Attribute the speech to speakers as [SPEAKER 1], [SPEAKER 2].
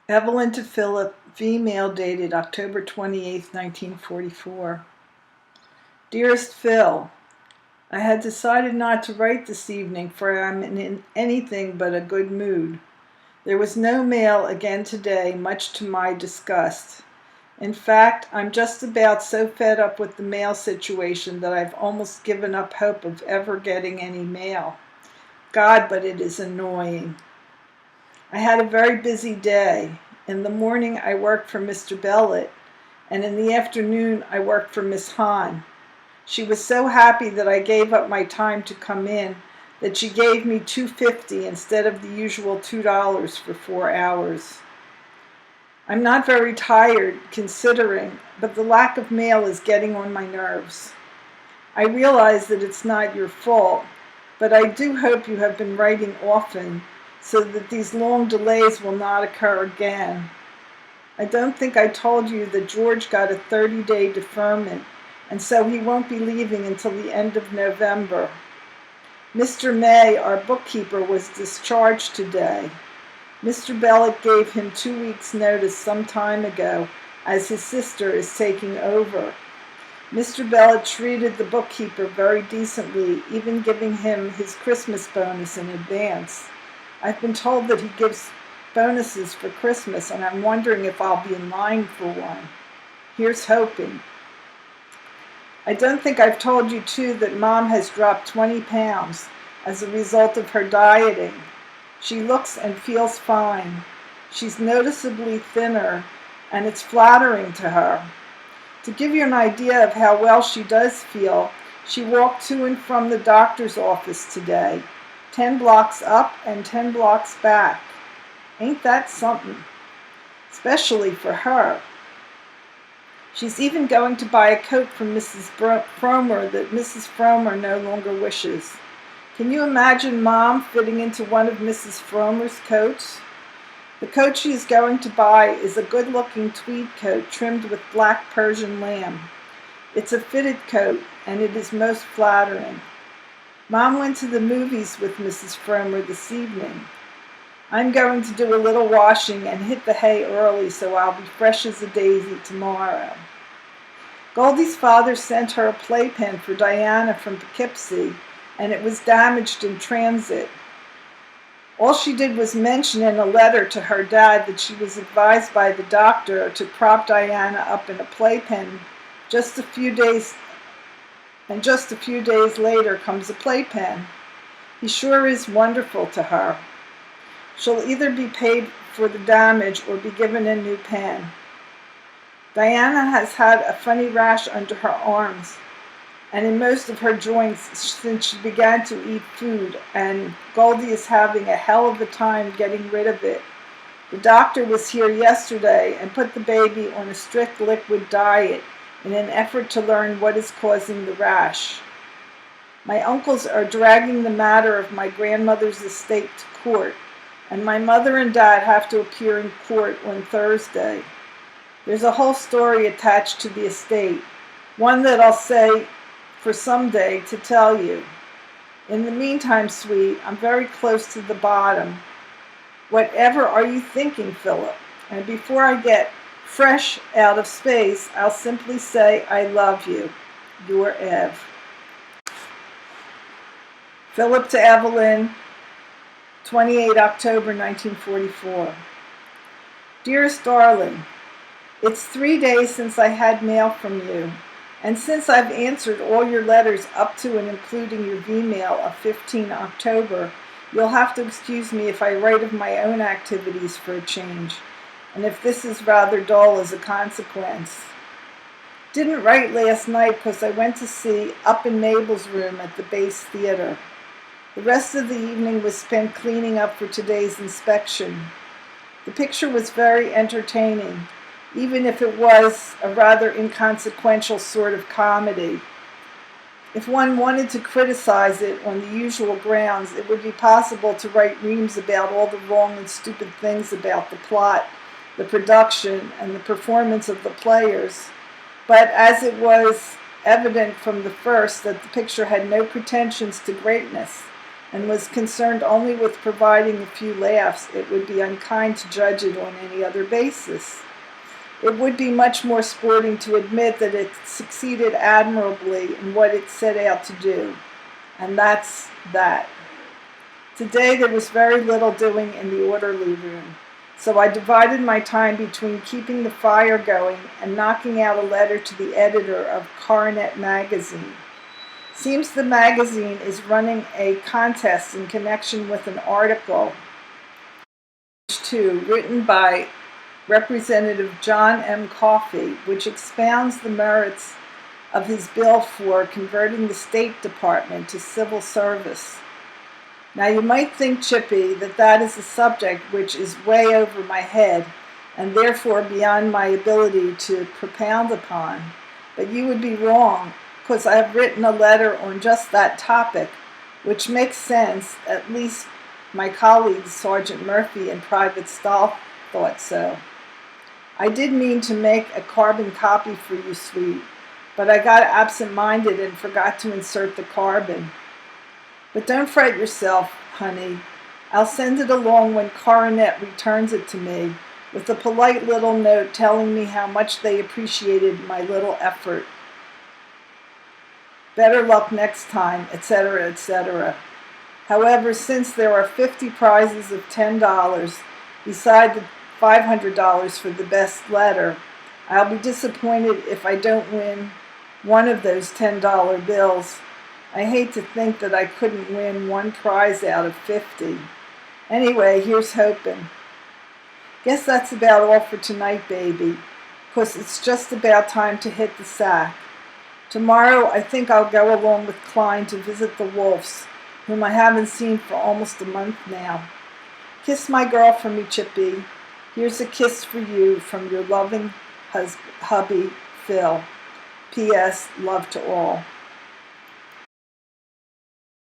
[SPEAKER 1] Evelyn to Philip, V-mail dated October 28, 1944. Dearest Phil, I had decided not to write this evening, for I'm in anything but a good mood. There was no mail again today, much to my disgust. In fact, I'm just about so fed up with the mail situation that I've almost given up hope of ever getting any mail. God, but it is annoying. I had a very busy day. In the morning I worked for Mr. Bellet, and in the afternoon I worked for Miss Hahn. She was so happy that I gave up my time to come in that she gave me $2.50 instead of the usual $2 for 4 hours. I'm not very tired, considering, but the lack of mail is getting on my nerves. I realize that it's not your fault, but I do hope you have been writing often so that these long delays will not occur again. I don't think I told you that George got a 30-day deferment, and so he won't be leaving until the end of November. Mr. May, our bookkeeper, was discharged today. Mr. Bellet gave him 2 weeks' notice some time ago, as his sister is taking over. Mr. Bellet treated the bookkeeper very decently, even giving him his Christmas bonus in advance. I've been told that he gives bonuses for Christmas, and I'm wondering if I'll be in line for one. Here's hoping. I don't think I've told you, too, that Mom has dropped 20 pounds as a result of her dieting. She looks and feels fine. She's noticeably thinner, and it's flattering to her. To give you an idea of how well she does feel, she walked to and from the doctor's office today, 10 blocks up and 10 blocks back. Ain't that something? Especially for her. She's even going to buy a coat from Mrs. Fromer that Mrs. Fromer no longer wishes. Can you imagine Mom fitting into one of Mrs. Fromer's coats? The coat she is going to buy is a good-looking tweed coat trimmed with black Persian lamb. It's a fitted coat, and it is most flattering. Mom went to the movies with Mrs. Fromer this evening. I'm going to do a little washing and hit the hay early so I'll be fresh as a daisy tomorrow. Goldie's father sent her a playpen for Diana from Poughkeepsie, and it was damaged in transit. All she did was mention in a letter to her dad that she was advised by the doctor to prop Diana up in a playpen. Just a few days later comes a playpen. He sure is wonderful to her. She'll either be paid for the damage or be given a new pen. Diana has had a funny rash under her arms and in most of her joints since she began to eat food, and Goldie is having a hell of a time getting rid of it. The doctor was here yesterday and put the baby on a strict liquid diet in an effort to learn what is causing the rash. My uncles are dragging the matter of my grandmother's estate to court, and my mother and dad have to appear in court on Thursday. There's a whole story attached to the estate, one that I'll say for some day to tell you. In the meantime, sweet, I'm very close to the bottom. Whatever are you thinking, Philip? And before I get fresh out of space, I'll simply say I love you. Your Ev. Philip to Evelyn, 28 October 1944. Dearest darling, it's 3 days since I had mail from you, and since I've answered all your letters up to and including your V-mail of 15 October, you'll have to excuse me if I write of my own activities for a change, and if this is rather dull as a consequence. Didn't write last night because I went to see Up in Mabel's Room at the Base Theater. The rest of the evening was spent cleaning up for today's inspection. The picture was very entertaining, even if it was a rather inconsequential sort of comedy. If one wanted to criticize it on the usual grounds, it would be possible to write reams about all the wrong and stupid things about the plot, the production, and the performance of the players. But as it was evident from the first that the picture had no pretensions to greatness, and was concerned only with providing a few laughs, it would be unkind to judge it on any other basis. It would be much more sporting to admit that it succeeded admirably in what it set out to do. And that's that. Today there was very little doing in the orderly room, so I divided my time between keeping the fire going and knocking out a letter to the editor of Coronet magazine. Seems the magazine is running a contest in connection with an article, page 2, written by Representative John M. Coffey, which expounds the merits of his bill for converting the State Department to civil service. Now you might think, Chippy, that is a subject which is way over my head and therefore beyond my ability to propound upon, but you would be wrong, because I have written a letter on just that topic, which makes sense. At least my colleagues Sergeant Murphy and Private Stahl thought so. I did mean to make a carbon copy for you, sweet, but I got absent-minded and forgot to insert the carbon. But don't fret yourself, honey. I'll send it along when Coronet returns it to me, with a polite little note telling me how much they appreciated my little effort. Better luck next time, etc., etc. However, since there are 50 prizes of $10, beside the $500 for the best letter, I'll be disappointed if I don't win one of those $10 bills. I hate to think that I couldn't win one prize out of 50. Anyway, here's hoping. Guess that's about all for tonight, baby, 'cause it's just about time to hit the sack. Tomorrow I think I'll go along with Klein to visit the Wolfs, whom I haven't seen for almost a month now. Kiss my girl for me, Chippy. Here's a kiss for you from your loving hubby, Phil. P.S. Love to all.